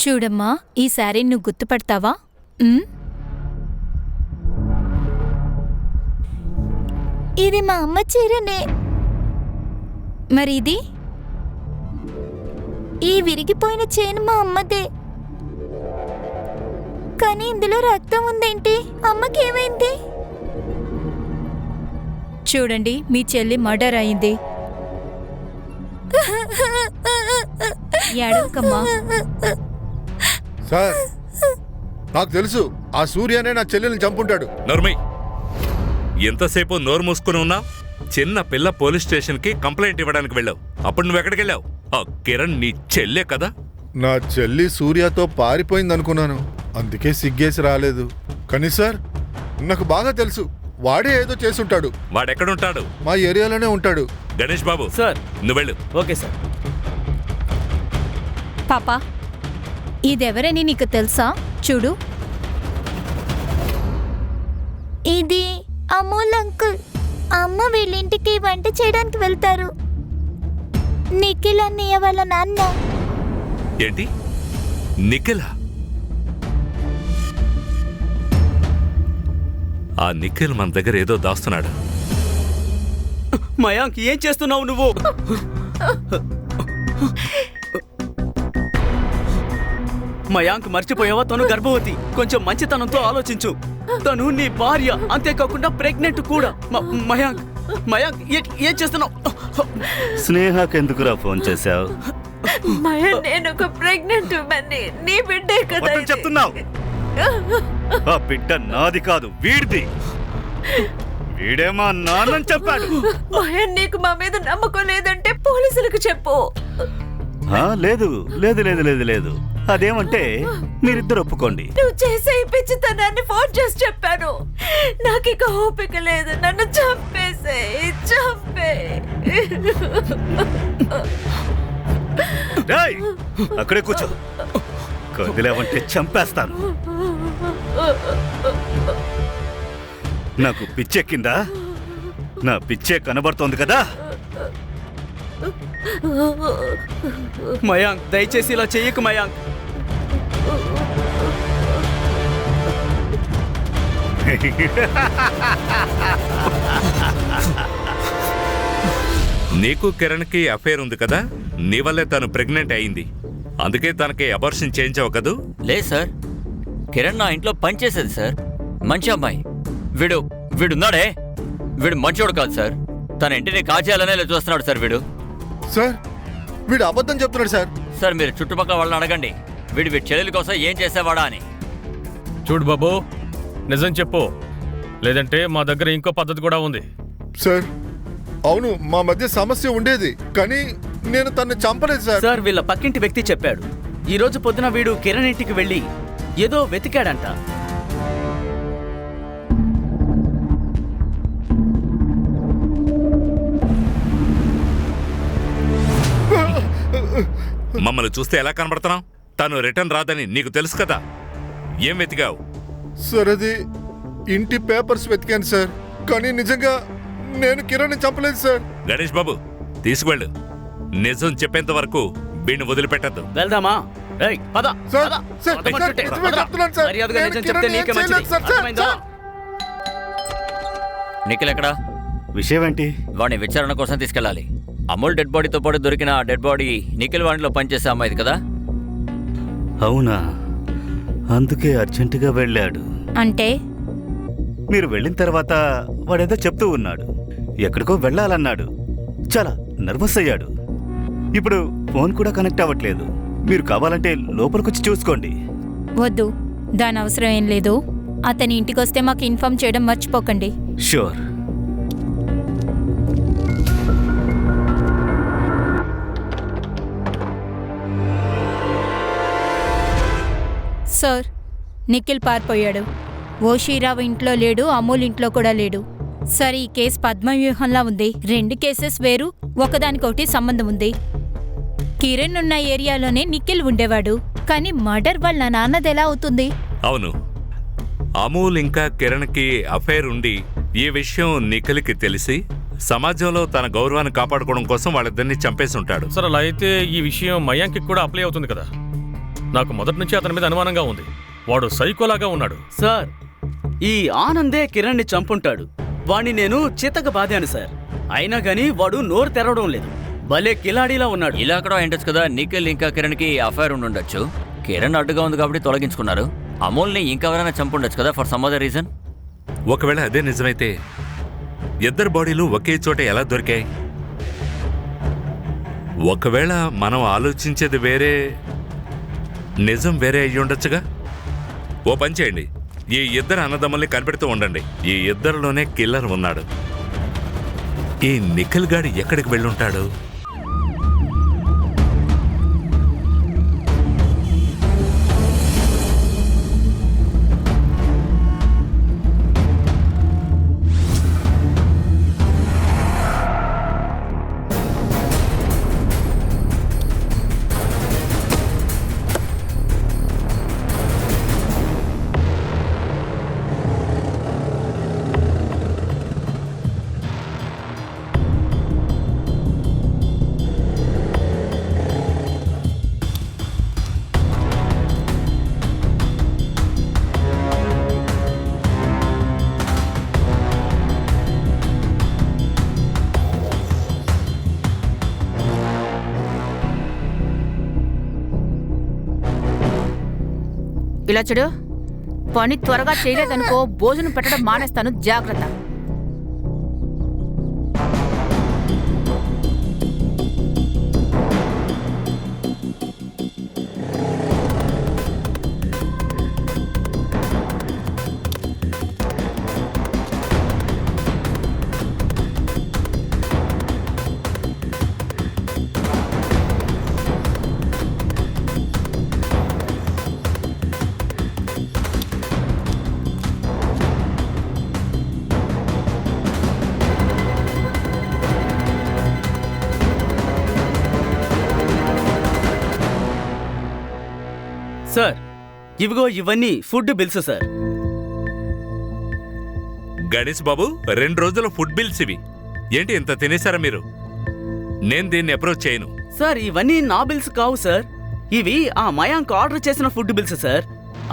చూడమ్మా, ఈ శారీ నువ్వు గుర్తుపడతావా? ఇది మా అమ్మ చీరనే. మరి ఇది? ఈ విరిగిపోయిన చైన్ మా అమ్మదే. కానీ ఇందులో రక్తం ఉందేంటి? అమ్మకి ఏమైంది? చూడండి, మీ చెల్లి మర్డర్ అయింది. ఏడవకమ్మా. సార్, నాకు తెలుసు ఆ సూర్యనే నా చెల్లెల్ని చంపుంటాడు. నోర్మై, ఎంతసేపు నోరు మూసుకుని ఉన్నా? చిన్న పిల్ల పోలీస్ స్టేషన్కి కంప్లైంట్ ఇవ్వడానికి వెళ్ళావు. అప్పుడు నువ్వు ఎక్కడికి వెళ్ళావు? ఆ కిరణ్ నీ చెల్లే కదా? నా చెల్లి సూర్యతో పారిపోయింది అనుకున్నాను. అందుకే సిగ్గేసి రాలేదు. కానీ సార్, నాకు బాగా తెలుసు వాడే ఏదో చేసుంటాడు. వాడెక్కడుంటాడు? మా ఏరియాలోనే ఉంటాడు. గణేష్ బాబు, సార్. నువ్వు వెళ్ళు. Okay sir. పాపా, ఇదెవరని నీకు తెలుసా? చూడు, ఇది అమూల్ అంకుల్. అమ్మ వీళ్ళింటికి వంట చేయడానికి వెళ్తారు. నిఖిల్ అన్నయ్య వాళ్ళ నాన్న. ఏంటి? నిఖిల్? ఆ నిఖిల్ మన దగ్గర ఏదో దాస్తున్నాడు. మయాంక్, ఏం చేస్తున్నావు నువ్వు? మయాంక్, మర్చిపోయావా? తను గర్భవతి. కొంచెం మంచితనంతో ఆలోచించు. తను నీ భార్య, అంతేకాకుండా ప్రెగ్నెంట్ కూడా. మయాంక్, మయాంక్, ఏం చేస్తున్నావు? స్నేహకెందుకురా ఫోన్ చేశావు? నేను ఒక ప్రెగ్నెంట్ ఉమెన్ని. నీ బిడ్డే కదా ఇది. చెప్తున్నావు? ఆ బిడ్డ నాది కాదు, వీడిది. వీడేమా నాన్నని చెప్పాడు. నీకు మా మీద నమ్మకం లేదంటే పోలీసులకు చెప్పు. లేదు లేదు లేదు లేదు లేదు. అదేమంటే మీరిద్దరు ఒప్పుకోండి. నువ్వు చేసే ఈ పిచ్చితనాన్ని ఫోన్ చేసి చెప్పాను. నాకు ఇక ఓపిక లేదు. నన్ను చంపేసే, చంపే. అక్కడే కూర్చో. కదిలేవంటే చంపేస్తాను. నాకు పిచ్చెక్కిందా? నా పిచ్చే కనబడుతోంది కదా. మయాంక్, దయచేసి ఇలా చెయ్యకు మయాంక్. నీకు కిరణ్కి అఫేర్ ఉంది కదా? నీ వల్లే తను ప్రెగ్నెంట్ అయింది. అందుకే తనకి అబార్షన్ చేయించావు కదూ? లేదు సార్, కిరణ్ నా ఇంట్లో పనిచేసేది సార్. మంచి అమ్మాయి. వీడున్నాడే, వీడు మంచోడు కాదు సార్. తన ఇంటిని కాజేయాలనే చూస్తున్నాడు సార్ వీడు. సార్, వీడు అబద్ధం చెప్తున్నాడు సార్. సార్, మీరు చుట్టుపక్కల వాళ్ళని అడగండి, వీడి చెల్లెల కోసం ఏం చేసేవాడా అని. చూడు బాబు, నిజం చెప్పు, లేదంటే మా దగ్గర ఇంకో పద్ధతి కూడా ఉంది. సార్, అవును, మా మధ్య సమస్య ఉండేది, కానీ నేను తన్ని చంపలేదు సార్. సార్, వీళ్ళ పక్కింటి వ్యక్తి చెప్పాడు. ఈ రోజు పొద్దున వీడు కిరణ్ ఇంటికి వెళ్ళి ఏదో వెతికాడంట. మమ్మల్ని చూస్తే ఎలా కనబడుతున్నావు? తను రిటర్న్ రాదని నీకు తెలుసు కదా. ఏం వెతికావు? సార్, అది ఇంటి పేపర్స్ వెతికాను సార్, కానీ నిజంగా నేను కిరణ్ చంపలేదు సార్. గణేష్ బాబు, తీసుకువెళ్ళు. నిజం చెప్పేంత వరకు వీడిని వదిలిపెట్టద్దు. వెళ్దామా? పద. సార్, పద. సార్, పదమంటుంటే. సార్, నిజమే చెప్తున్నాను సార్. మర్యాదగా నేను నిజం చెప్తే కిరణ్ నీకే ఏం మంచిది. చేయలేదు సార్. అర్థమైందా? నిఖిల్ ఎక్కడా? విషయం ఏంటి? వాడిని విచారణ కోసం తీసుకెళ్ళాలి. అమూల్ డెడ్ బాడీతో పాటు దొరికిన ఆ డెడ్ బాడీ నిఖిల్ వాడిలో పనిచేసే అమ్మాయిది కదా? అవునా? అందుకే అర్జెంటుగా వెళ్ళాడు. అంటే మీరు వెళ్ళిన తర్వాత వాడేదో చెప్తూ ఉన్నాడు. ఎక్కడికో వెళ్ళాలన్నాడు. చాలా నర్వస్ అయ్యాడు. ఇప్పుడు ఫోన్ కూడా కనెక్ట్ అవ్వట్లేదు. మీరు కావాలంటే లోపలికొచ్చి చూసుకోండి. వద్దు, దాని అవసరం ఏం లేదు. అతని ఇంటికొస్తే మాకు ఇన్ఫార్మ్ చేయడం మర్చిపోకండి. షూర్. సార్, నిఖిల్ పారిపోయాడు. ఓషీరావు ఇంట్లో లేడు, అమూల్ ఇంట్లో కూడా లేడు. సార్, ఈ కేసు పద్మవ్యూహంలా ఉంది. 2 కేసెస్ వేరు, ఒకదానికొకటి సంబంధం ఉంది. కిరణ్ ఉన్న ఏరియాలోనే నిఖిల్ ఉండేవాడు. కానీ మర్డర్ వాళ్ళ నాన్నది ఎలా అవుతుంది? అవును, అమూల్ ఇంకా కిరణ్కి అఫైర్ ఉండి ఈ విషయం నిఖిల్కి తెలిసి సమాజంలో తన గౌరవాన్ని కాపాడుకోవడం కోసం వాళ్ళిద్దరిని చంపేసి ఉంటాడు. సార్, అలా అయితే ఈ విషయం మయాంక్కి కూడా అప్లై అవుతుంది కదా. నాకు మొదటి నుంచి అతని మీద అనుమానంగా ఉంది. వాడు సైకోలాగా ఉన్నాడు. సార్, ఈ ఆనందే కిరణ్ని చంపుంటాడు. వాణ్ణి నేను చితక బాధాను సార్. అయినా గాని వాడు నోరు తెరవడం లేదు. భలే కిలాడీలా ఉన్నాడు. ఇలా కూడా అయిండొచ్చు కదా. నిఖిల్ ఇంకా కిరణ్కి అఫైర్ ఉండుండొచ్చు. కిరణ్ అడ్డుగా ఉంది కాబట్టి తొలగించుకున్నారు. అమూల్ని ఇంకెవరైనా చంపుండొచ్చు కదా, ఫర్ సమ్ అదర్ రీజన్. ఒకవేళ అదే నిజమైతే ఇద్దరు బాడీలు ఒకే చోట ఎలా దొరికాయి? ఒకవేళ మనం ఆలోచించేది వేరే, నిజం వేరే అయ్యి ఉండొచ్చుగా. ఓ పని చేయండి, ఈ ఇద్దరు అన్నదమ్ముల్ని కనిపెడుతూ ఉండండి. ఈ ఇద్దరిలోనే కిల్లర్ ఉన్నాడు. ఈ నిఖిల్ గాడు ఎక్కడికి వెళ్ళుంటాడు? ఇలా చూడు, పని త్వరగా చేయలేదనుకో భోజనం పెట్టడం మానేస్తాను, జాగ్రత్త. సార్, ఇవిగో ఇవన్నీ ఫుడ్ బిల్స్ సార్. గణేష్ బాబు, 2 రోజుల ఫుడ్ బిల్స్ ఇవి. ఏంటి ఇంత తినేశారా మీరు? నేను దీన్ని అప్రోచ్ చేయను. సార్, ఇవన్నీ నా బిల్స్ కావు సార్. ఇవి ఆ మయాంక్ ఆర్డర్ చేసిన ఫుడ్ బిల్స్ సార్.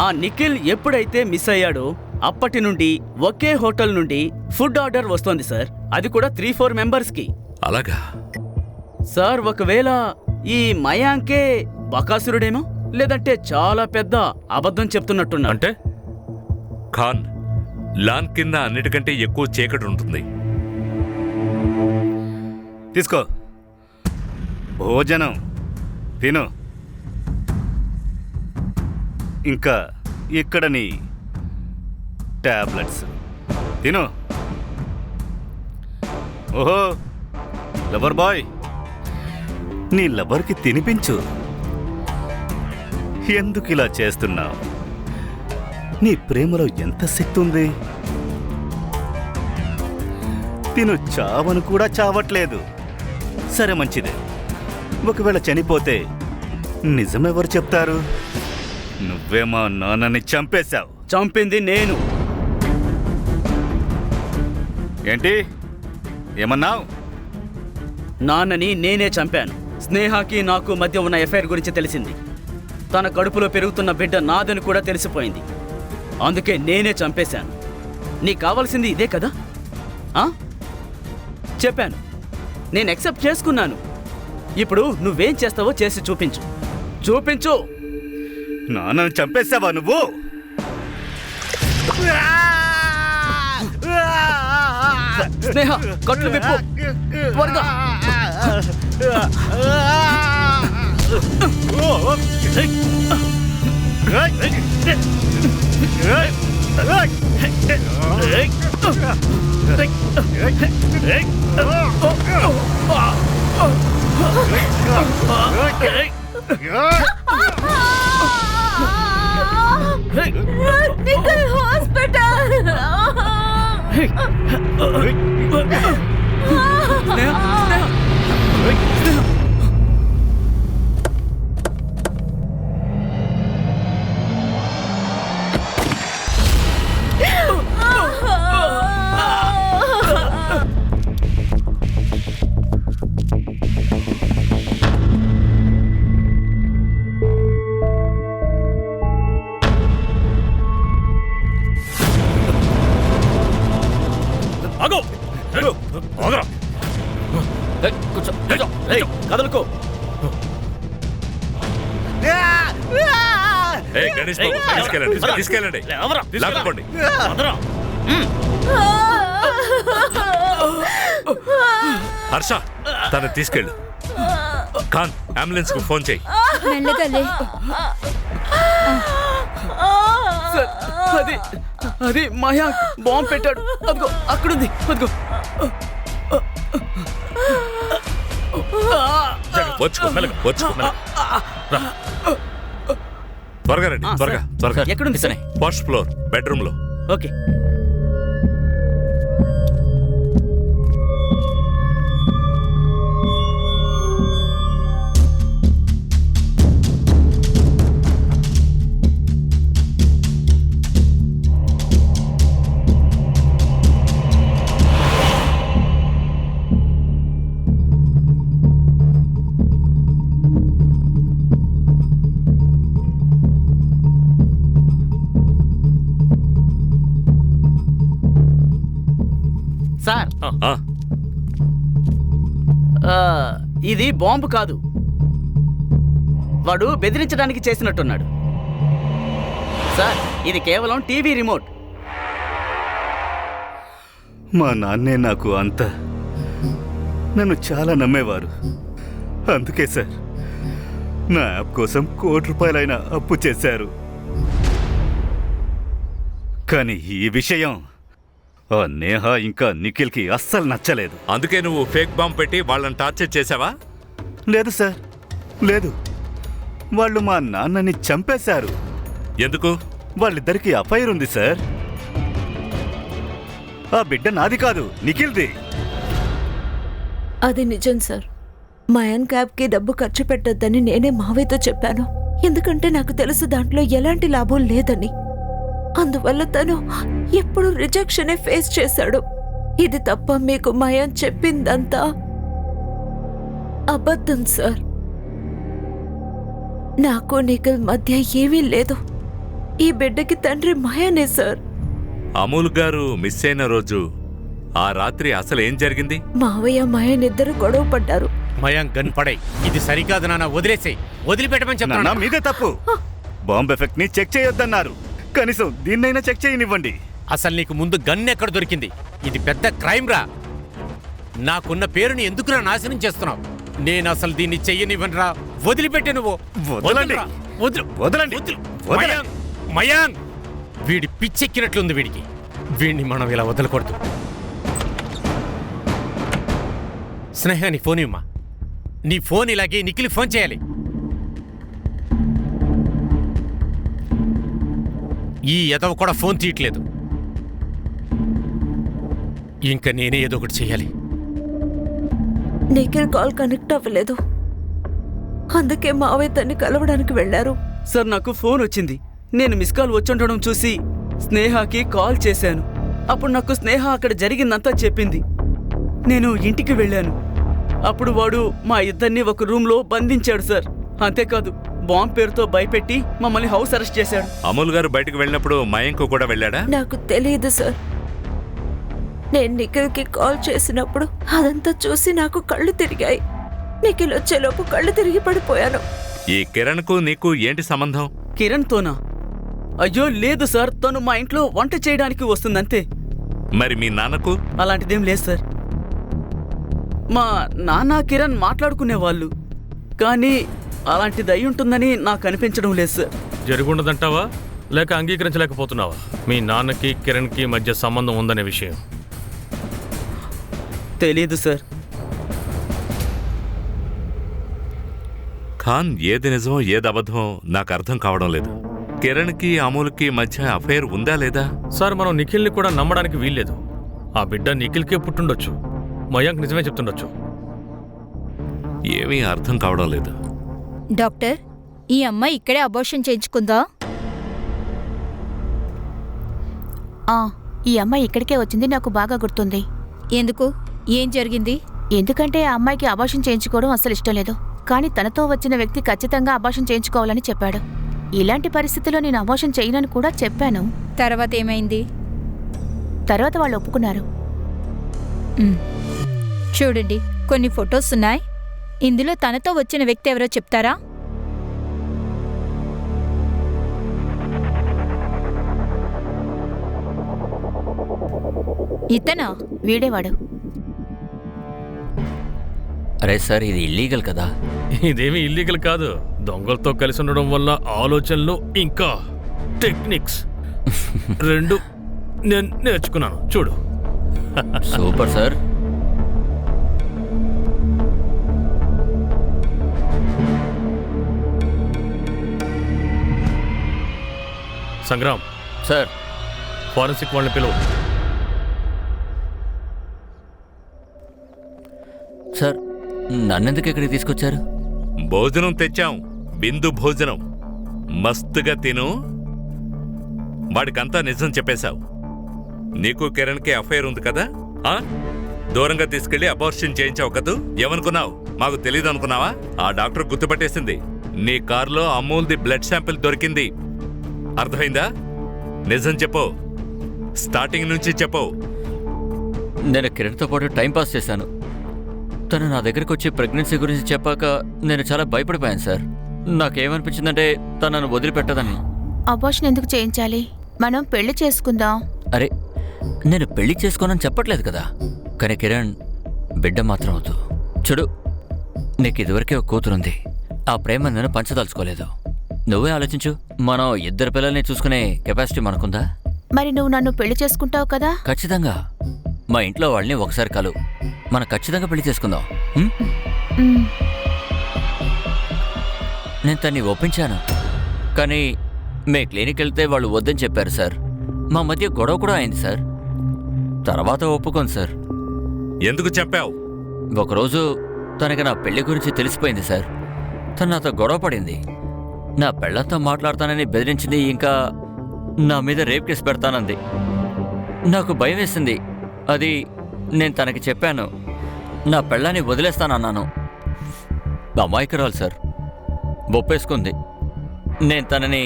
ఆ నిఖిల్ ఎప్పుడైతే మిస్ అయ్యాడో అప్పటి నుండి ఒకే హోటల్ నుండి ఫుడ్ ఆర్డర్ వస్తోంది సార్. అది కూడా 3-4 మెంబర్స్కి. అలాగా సార్, ఒకవేళ ఈ మయాంకే బకాసురుడేమో, లేదంటే చాలా పెద్ద అబద్ధం చెప్తున్నట్టున్నా. అంటే ఖాన్, లాన్ కింద అన్నిటికంటే ఎక్కువ చీకటి ఉంటుంది. తీసుకో, భోజనం తిను. ఇంకా ఇక్కడ నీ టాబ్లెట్స్ తిను. ఓహో, లవర్ బాయ్, నీ లవర్కి తినిపించు. ఎందుకు ఇలా చేస్తున్నావు? నీ ప్రేమలో ఎంత శక్తి ఉంది. తిను చావను కూడా చావట్లేదు. సరే, మంచిదే. ఒకవేళ చనిపోతే నిజమెవరు చెప్తారు? నువ్వే మా నాన్నని చంపేశావు. చంపింది నేను. ఏంటి ఏమన్నావు? నాన్నని నేనే చంపాను. స్నేహకి నాకు మధ్య ఉన్న ఎఫ్ఐఆర్ గురించి తెలిసింది. తన కడుపులో పెరుగుతున్న బిడ్డ నాదని కూడా తెలిసిపోయింది. అందుకే నేనే చంపేశాను. నీకు కావాల్సింది ఇదే కదా? చెప్పాను, నేను యాక్సెప్ట్ చేసుకున్నాను. ఇప్పుడు నువ్వేం చేస్తావో చేసి చూపించు. చూపించు. నాన్నని చంపేశావా నువ్వు? స్నేహ కట్లు విప్పు త్వరగా. నిఖిల్ హాస్పిటల్. స్నేహ స్నేహ స్నేహ. ఆగు ఆగరా కూర్చో కూర్చో కదలుకో. గణేష్ బాబు తీసుకెళ్ళండి తీసుకెళ్ళండి లాక్కోండి. హర్ష తను తీసుకెళ్ళు. ఖాన్ అంబులెన్స్ కు ఫోన్ చేయి. మెల్లగలే. సార్ అది అది మయాంక్ బాంబు పెట్టాడు. అదిగో అక్కడుంది. అదిగో వచ్చుకో వచ్చుకో త్వరగా రండి త్వరగా త్వరగా. ఎక్కడుంది సార్? ఫస్ట్ ఫ్లోర్ బెడ్రూమ్ లో. ఓకే. సార్ ఆ, ఇది బాంబు కాదు. వాడు బెదిరించడానికి చేసినట్టున్నాడు. సార్ ఇది కేవలం టీవీ రిమోట్. మా నాన్నే నాకు అంత నన్ను చాలా నమ్మేవారు. అందుకే సార్ నా యాప్ కోసం ₹1,00,00,000 అప్పు చేశారు. కానీ ఈ విషయం ఆ నేహ ఇంకా నిఖిల్కి అస్సలు నచ్చలేదు. అందుకే నువ్వు ఫేక్ బాంబ్ పెట్టి వాళ్ళని టార్చర్ చేసావా? లేదు సార్, లేదు. వాళ్ళు మా నాన్నని చంపేశారు. ఎందుకు? వాళ్ళిద్దరికి అఫైర్ ఉంది సార్. ఆ బిడ్డ నాది కాదు, నిఖిల్ది. అది నిజం సార్. మయాన్ క్యాబ్కి డబ్బు ఖర్చు పెట్టొద్దని నేనే మావయ్యతో చెప్పాను. ఎందుకంటే నాకు తెలుసు దాంట్లో ఎలాంటి లాభం లేదని. అందువల్ల తను ఎప్పుడు రిజెక్షనే ఫేస్ చేశాడు. ఇది తప్ప మీకు మయాన్ చెప్పిందంతా అబద్ధం సార్. నాకు నిఖిల్ మధ్య ఏమీ లేదు. ఈ బిడ్డకి తండ్రి మయానే సార్. అమూల్ గారు మిస్ అయిన రోజు ఆ రాత్రి అసలు ఏం జరిగింది? మావయ్య మయాన్ ఇద్దరు గొడవ పడ్డారు. మయాంక్ గన్ పడై. ఇది సరికాదు నాన్న, వదిలేసేయ్. వదిలిపెట్టమని నాన్న చెప్తున్నా. మీదే తప్పు. బాంబ్ ఎఫెక్ట్ ని చెక్ చేయొద్దన్నారు. కనీసం దీన్నైనా చెక్ చేయనివ్వండి. అసలు నీకు ముందు గన్ ఎక్కడ దొరికింది? ఇది పెద్ద క్రైమ్ రా. నాకున్న పేరుని ఎందుకురా నాశనం చేస్తున్నావు? నేను అసలు దీన్ని చెయ్యనివ్వనురా. వదిలిపెట్టే నువ్వు. వదలండి. వదిలు. వదలండి. వదలండి. మయాంక్, మయాంక్, వీడి పిచ్చెక్కినట్లుంది వీడికి. వీడిని మనం ఇలా వదలకూడదు. స్నేహ నీ ఫోన్ ఇవ్వమా. నీ ఫోన్ ఇలాగే నిఖిల్ ఫోన్ చేయాలి. ఈ ఎదవ కూడా ఫోన్ తీయట్లేదు. ఇంకా నేనే ఏదో ఒకటి చెయ్యాలి. నిఖిల్ కాల్ కనెక్ట్ అవ్వలేదు. అందుకే మావయ్య తన్ని కలవడానికి వెళ్లారు. సార్ నాకు ఫోన్ వచ్చింది. నేను మిస్ కాల్ వచ్చుండడం చూసి స్నేహకి కాల్ చేశాను. అప్పుడు నాకు స్నేహ అక్కడ జరిగిందంతా చెప్పింది. నేను ఇంటికి వెళ్ళాను. అప్పుడు వాడు మా ఇద్దరిని ఒక రూమ్లో బంధించాడు సార్. అంతేకాదు బాంబ్ పేరుతో భయపెట్టి మమ్మల్ని హౌస్ అరెస్ట్ చేశాడు. అమూల్ గారు బయటకు వెళ్ళినప్పుడు మయాంక్ కూడా వెళ్ళాడా? నాకు తెలియదు సార్. నేను నిఖిల్కి కాల్ చేసినప్పుడు అదంతా చూసి నాకు కళ్ళు తిరిగాయి. నిఖిల్ వచ్చేలోపు కళ్ళు తిరిగి పడిపోయాను. ఈ కిరణ్ కు నీకు ఏంటి సంబంధం? కిరణ్ తోనా? అయ్యో లేదు సార్, తను మా ఇంట్లో వంట చేయడానికి వస్తుందంతే. మరి మీ నాన్నకు? అలాంటిదేం లేదు సార్. మా నాన్న కిరణ్ మాట్లాడుకునేవాళ్ళు, కానీ అలాంటిది అయి ఉంటుందని నాకు అనిపించడం లేదు సార్. జరుగుండదంటావా లేక అంగీకరించలేకపోతున్నావా మీ నాన్నకి కిరణ్కి మధ్య సంబంధం ఉందనే విషయం? తెలీదు సార్. ఖాన్ ఏది నిజమో ఏది అబద్ధమో నాకు అర్థం కావడం లేదు. కిరణ్కి అమూల్కి మధ్య అఫైర్ ఉందా లేదా? సార్, మనం నిఖిల్ని కూడా నమ్మడానికి వీల్లేదు. ఆ బిడ్డ నిఖిల్కే పుట్టుండొచ్చు, మయాంక్ నిజమే చెప్తుండొచ్చు. ఏమీ అర్థం కావడం లేదు. డాక్టర్, ఈ అమ్మాయి ఇక్కడే అబోర్షన్ చేయించుకుందా? ఈ అమ్మాయి ఇక్కడికే వచ్చింది, నాకు బాగా గుర్తుంది. ఎందుకు? ఏం జరిగింది? ఎందుకంటే ఆ అమ్మాయికి అబార్షన్ చేయించుకోవడం అస్సలు ఇష్టం లేదు, కానీ తనతో వచ్చిన వ్యక్తి ఖచ్చితంగా అబార్షన్ చేయించుకోవాలని చెప్పాడు. ఇలాంటి పరిస్థితుల్లో నేను అబార్షన్ చేయనని కూడా చెప్పాను. తర్వాత ఏమైంది? తర్వాత వాళ్ళు ఒప్పుకున్నారు. చూడండి, కొన్ని ఫొటోస్ ఉన్నాయి. ఇందులో తనతో వచ్చిన వ్యక్తి ఎవరో చెప్తారా? ఇతనా? వీడేవాడు. అరే సార్, ఇది ఇల్లీగల్ కదా? ఇదేమీ ఇల్లీగల్ కాదు. దొంగలతో కలిసి ఉండడం వల్ల ఆలోచనలు ఇంకా టెక్నిక్స్ రెండు నేను నేర్చుకున్నాను. చూడు. Super sir. Sangram sir, forensic వాళ్ళని పిలువు. సార్, నన్నెందుకు ఇక్కడికి తీసుకొచ్చారు? భోజనం తెచ్చాం, బిందు భోజనం. మస్తుగా తిను. వాడికంతా నిజం చెప్పేశావు. నీకు కిరణ్కి అఫైర్ ఉంది కదా? దూరంగా తీసుకెళ్లి అబార్షన్ చేయించావు కదూ? ఏమనుకున్నావు? మాకు తెలీదు అనుకున్నావా? ఆ డాక్టర్ గుర్తుపట్టేసింది. నీ కారులో అమూల్ది బ్లడ్ శాంపిల్ దొరికింది. అర్థమైందా? నిజం చెప్పు. స్టార్టింగ్ నుంచి చెప్పు. నేను కిరణ్తో పాటు టైంపాస్ చేశాను. తను నా దగ్గరకు వచ్చి ప్రెగ్నెన్సీ గురించి చెప్పాక నేను చాలా భయపడిపోయాను సార్. నాకేమనిపించిందంటే తను నన్ను వదిలిపెట్టదని. అబార్షన్ ఎందుకు చేయించాలి? మనం పెళ్లి చేసుకుందాం. అరే, నేను పెళ్లి చేసుకోనని చెప్పట్లేదు కదా, కానీ కిరణ్ బిడ్డ మాత్రం వద్దు. చూడు, నీకు ఇదివరకే ఒక కూతురుంది. ఆ ప్రేమ నేను పంచదలుచుకోలేదు. నువ్వే ఆలోచించు. మనం ఇద్దరు పిల్లల్ని చూసుకునే కెపాసిటీ మనకుందా? మరి నువ్వు నన్ను పెళ్లి చేసుకుంటావు కదా? ఖచ్చితంగా. మా ఇంట్లో వాళ్ళని ఒకసారి కలు. మనం ఖచ్చితంగా పెళ్లి చేసుకుందాం. నేను తన్ని ఒప్పించాను, కానీ మే క్లినిక్ వెళ్తే వాళ్ళు వద్దని చెప్పారు సార్. మా మధ్య గొడవ కూడా అయింది సార్. తర్వాత ఒప్పుకోను సార్. ఎందుకు చెప్పావు? ఒకరోజు తనకి నా పెళ్లి గురించి తెలిసిపోయింది సార్. తను నాతో గొడవ పడింది. నా పెళ్లంతో మాట్లాడతానని బెదిరించింది. ఇంకా నా మీద రేప్ కేసు పెడతానంది. నాకు భయం వేసింది. అది నేను తనకి చెప్పాను. నా పెళ్ళాన్ని వదిలేస్తానన్నాను. అమాయకురాలు సార్. ఒప్పేసుకుంది. నేను తనని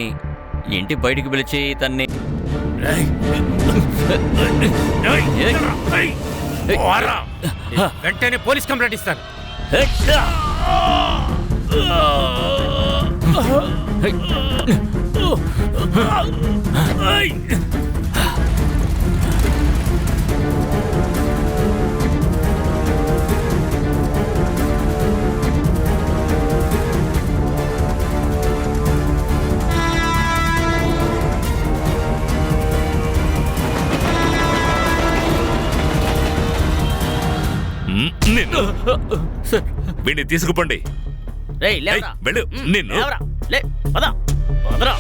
ఇంటి బయటికి పిలిచి తన్ని వెంటనే పోలీస్ కంప్లైంట్ ఇస్తాను. వీడిని తీసుకుపోండి. రేయ్, లేవరా. వెళ్ళు. నిన్ను లేవరా. లే, పద. పదరా.